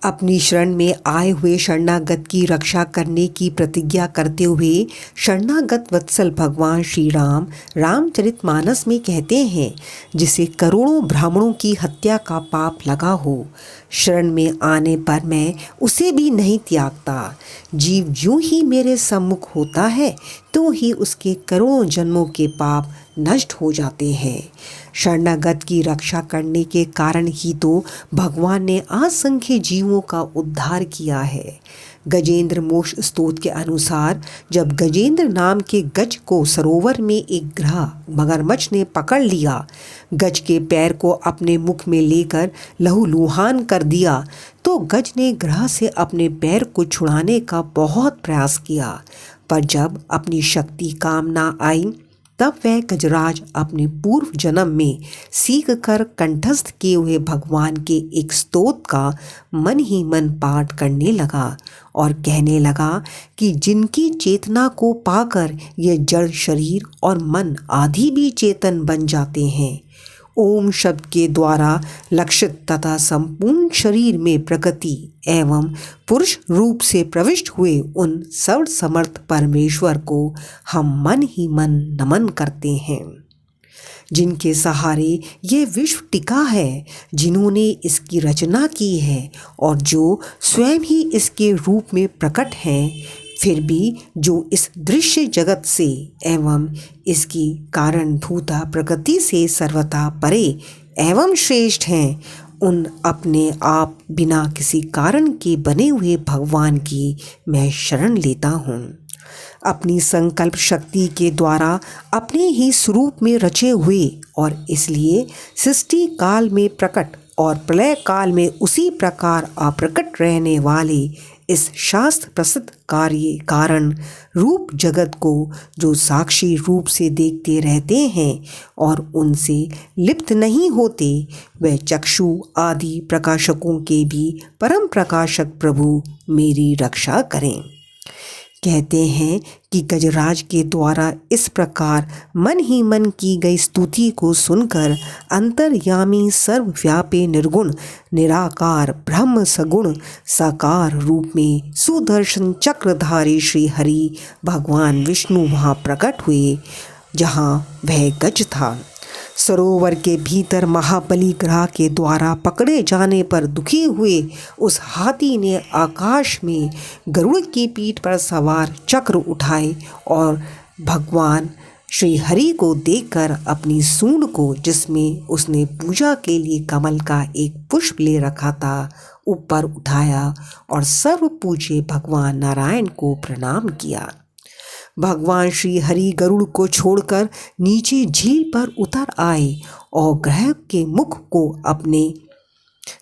अपनी शरण में आए हुए शरणागत की रक्षा करने की प्रतिज्ञा करते हुए शरणागत वत्सल भगवान श्री राम रामचरितमानस में कहते हैं, जिसे करोड़ों ब्राह्मणों की हत्या का पाप लगा हो, शरण में आने पर मैं उसे भी नहीं त्यागता। जीव ज्यों ही मेरे सम्मुख होता है तो ही उसके करोड़ों जन्मों के पाप नष्ट हो जाते हैं। शरणागत की रक्षा करने के कारण ही तो भगवान ने असंख्य जीवों का उद्धार किया है। गजेंद्र मोक्ष स्तोत्र के अनुसार जब गजेंद्र नाम के गज को सरोवर में एक ग्रह मगरमच्छ ने पकड़ लिया, गज के पैर को अपने मुख में लेकर लहूलुहान कर दिया, तो गज ने ग्रह से अपने पैर को छुड़ाने का बहुत प्रयास किया, पर जब अपनी शक्ति काम ना आई तब वह गजराज अपने पूर्व जन्म में सीख कर कंठस्थ किए हुए भगवान के एक स्तोत्र का मन ही मन पाठ करने लगा और कहने लगा कि जिनकी चेतना को पाकर ये जड़ शरीर और मन आदि भी चेतन बन जाते हैं, ओम शब्द के द्वारा लक्षित तथा संपूर्ण शरीर में प्रकृति एवं पुरुष रूप से प्रविष्ट हुए उन सर्वसमर्थ परमेश्वर को हम मन ही मन नमन करते हैं, जिनके सहारे यह विश्व टिका है, जिन्होंने इसकी रचना की है और जो स्वयं ही इसके रूप में प्रकट हैं, फिर भी जो इस दृश्य जगत से एवं इसकी कारणभूता प्रकृति से सर्वथा परे एवं श्रेष्ठ हैं, उन अपने आप बिना किसी कारण के बने हुए भगवान की मैं शरण लेता हूँ। अपनी संकल्प शक्ति के द्वारा अपने ही स्वरूप में रचे हुए और इसलिए सृष्टि काल में प्रकट और प्रलय काल में उसी प्रकार अप्रकट रहने वाले इस शास्त्र प्रसिद्ध कार्य कारण रूप जगत को जो साक्षी रूप से देखते रहते हैं और उनसे लिप्त नहीं होते, वह चक्षु आदि प्रकाशकों के भी परम प्रकाशक प्रभु मेरी रक्षा करें। कहते हैं कि गजराज के द्वारा इस प्रकार मन ही मन की गई स्तुति को सुनकर अंतर्यामी सर्वव्यापी निर्गुण निराकार ब्रह्म सगुण साकार रूप में सुदर्शन चक्रधारी श्री हरि भगवान विष्णु वहाँ प्रकट हुए, जहाँ वह गज था। सरोवर के भीतर महाबली ग्रह के द्वारा पकड़े जाने पर दुखी हुए उस हाथी ने आकाश में गरुड़ की पीठ पर सवार चक्र उठाए और भगवान श्री हरि को देखकर अपनी सूंड को, जिसमें उसने पूजा के लिए कमल का एक पुष्प ले रखा था, ऊपर उठाया और सर्व पूज्य भगवान नारायण को प्रणाम किया। भगवान श्री हरि गरुड़ को छोड़कर नीचे झील पर उतर आए और ग्रह के मुख को अपने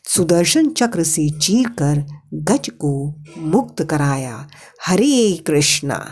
सुदर्शन चक्र से चीरकर गज को मुक्त कराया। हरे कृष्णा।